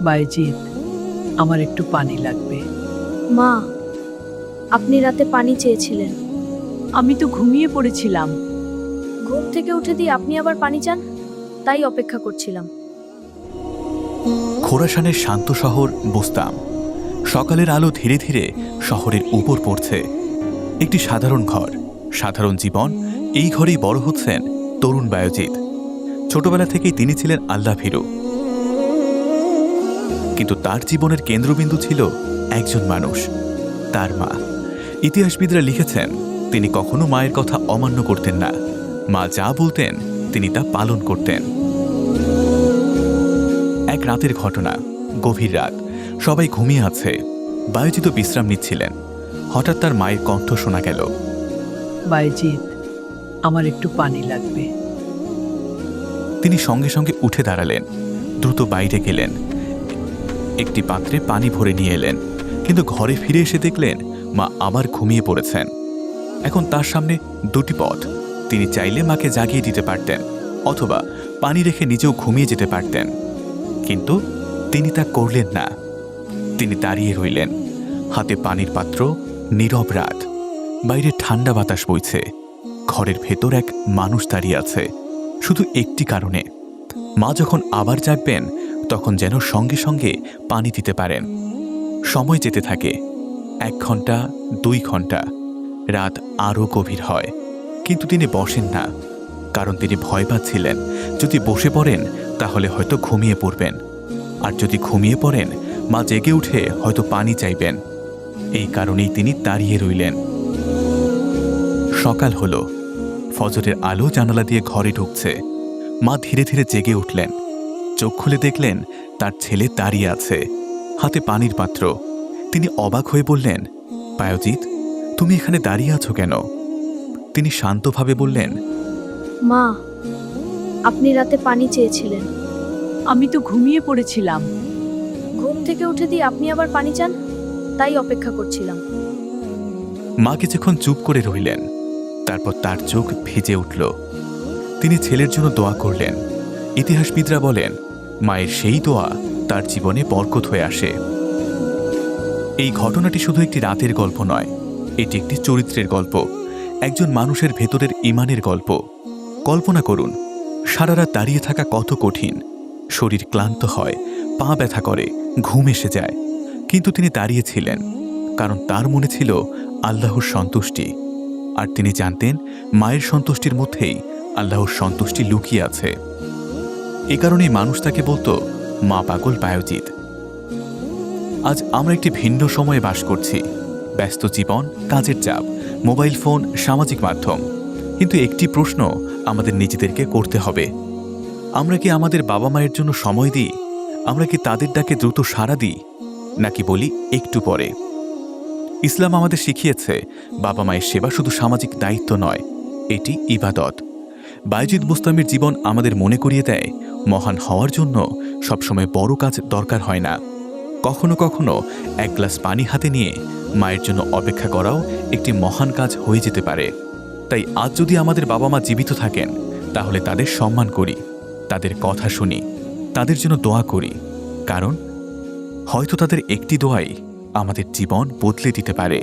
বাইজিৎ, আমার একটু পানি লাগবে। মা, আপনি রাতে পানি চেয়েছিলেন। আমি তো ঘুমিয়ে পড়েছিলাম। ঘুম থেকে উঠে দিয়ে আপনি আবার পানি চান, তাই অপেক্ষা করছিলাম। খোরাসানের শান্ত শহর বুস্তাম। সকালের আলো ধীরে ধীরে শহরের উপর পড়ছে। একটি সাধারণ ঘর, সাধারণ জীবন। এই ঘরেই বড় হচ্ছেন তরুণ বায়জিৎ। ছোটবেলা থেকেই তিনি ছিলেন আল্লাহভীরু, কিন্তু তার জীবনের কেন্দ্রবিন্দু ছিল একজন মানুষ, তার মা। ইতিহাসবিদরা লিখেছেন তিনি কখনো মায়ের কথা অমান্য করতেন না। মা যা বলতেন তিনি তা পালন করতেন। এক রাতের ঘটনা। গভীর রাত, সবাই ঘুমিয়ে আছে। বায়জিৎ বিশ্রাম নিচ্ছিলেন। হঠাৎ তার মায়ের কণ্ঠ শোনা গেল। বাইজিৎ, আমার একটু পানি লাগবে। তিনি সঙ্গে সঙ্গে উঠে দাঁড়ালেন, দ্রুত বাইরে গেলেন, একটি পাত্রে পানি ভরে নিয়ে এলেন। কিন্তু ঘরে ফিরে এসে দেখলেন মা আবার ঘুমিয়ে পড়েছেন। এখন তার সামনে দুটি পথ। তিনি চাইলে মাকে জাগিয়ে দিতে পারতেন, অথবা পানি রেখে নিজেও ঘুমিয়ে যেতে পারতেন। কিন্তু তিনি তা করলেন না। তিনি দাঁড়িয়ে রইলেন, হাতে পানির পাত্র। নীরব রাত, বাইরে ঠান্ডা বাতাস বইছে। ঘরের ভেতর এক মানুষ দাঁড়িয়ে আছে, শুধু একটি কারণে। মা যখন আবার জাগবেন তখন যেন সঙ্গে সঙ্গে পানি দিতে পারেন। সময় যেতে থাকে, 1 ঘন্টা, 2 ঘন্টা। রাত আরও গভীর হয়, কিন্তু তিনি বসেন না, কারণ তিনি ভয় পাচ্ছিলেন যদি বসে পড়েন তাহলে হয়তো ঘুমিয়ে পড়বেন। আর যদি ঘুমিয়ে পড়েন মা জেগে উঠে হয়তো পানি চাইবেন। এই কারণেই তিনি দাঁড়িয়ে রইলেন। সকাল হলো, ফজরের আলো জানালা দিয়ে ঘরে ঢুকছে। মা ধীরে ধীরে জেগে উঠলেন। চোখ খুলে দেখলেন তার ছেলে দাঁড়িয়ে আছে, হাতে পানির পাত্র। তিনি অবাক হয়ে বললেন, বায়জিৎ, তুমি এখানে দাঁড়িয়ে আছো কেন? তিনি শান্তভাবে বললেন, মা, আপনি রাতে পানি চেয়েছিলেন। আমি তো ঘুমিয়ে পড়েছিলাম। ঘুম থেকে উঠে দিয়ে আপনি আবার পানি চান, তাই অপেক্ষা করছিলাম। মা কিছুক্ষণ চুপ করে রইলেন। তারপর তার চোখ ভিজে উঠল। তিনি ছেলের জন্য দোয়া করলেন। ইতিহাসবিদরা বলেন মায়ের সেই দোয়া তার জীবনে বরকত হয়ে আসে। এই ঘটনাটি শুধু একটি রাতের গল্প নয়, এটি একটি চরিত্রের গল্প, একজন মানুষের ভেতরের ঈমানের গল্প। কল্পনা করুন, সারা রাত দাঁড়িয়ে থাকা কত কঠিন। শরীর ক্লান্ত হয়, পা ব্যথা করে, ঘুম এসে যায়। কিন্তু তিনি দাঁড়িয়েছিলেন কারণ তার মনে ছিল আল্লাহর সন্তুষ্টি। আর তিনি জানতেন মায়ের সন্তুষ্টির মধ্যেই আল্লাহর সন্তুষ্টি লুকিয়ে আছে। এ কারণেই মানুষ তাকে বলতো মা পাগল বায়জিৎ। আজ আমরা একটি ভিন্ন সময়ে বাস করছি। ব্যস্ত জীবন, কাজের চাপ, মোবাইল ফোন, সামাজিক মাধ্যম। কিন্তু একটি প্রশ্ন আমাদের নিজেদেরকে করতে হবে, আমরা কি আমাদের বাবা মায়ের জন্য সময় দিই? আমরা কি তাদের ডাকে দ্রুত সাড়া দিই, নাকি বলি একটু পরে? ইসলাম আমাদের শিখিয়েছে বাবা মায়ের সেবা শুধু সামাজিক দায়িত্ব নয়, এটি ইবাদত। বায়জিৎ বুস্তামির জীবন আমাদের মনে করিয়ে দেয় মহান হওয়ার জন্য সবসময় বড় কাজ দরকার হয় না। কখনো কখনো এক গ্লাস পানি হাতে নিয়ে মায়ের জন্য অপেক্ষা করাও একটি মহান কাজ হয়ে যেতে পারে। তাই আজ যদি আমাদের বাবা মা জীবিত থাকেন তাহলে তাদের সম্মান করি, তাদের কথা শুনি, তাদের জন্য দোয়া করি, কারণ হয়তো তাদের একটি দোয়াই আমাদের জীবন বদলে দিতে পারে।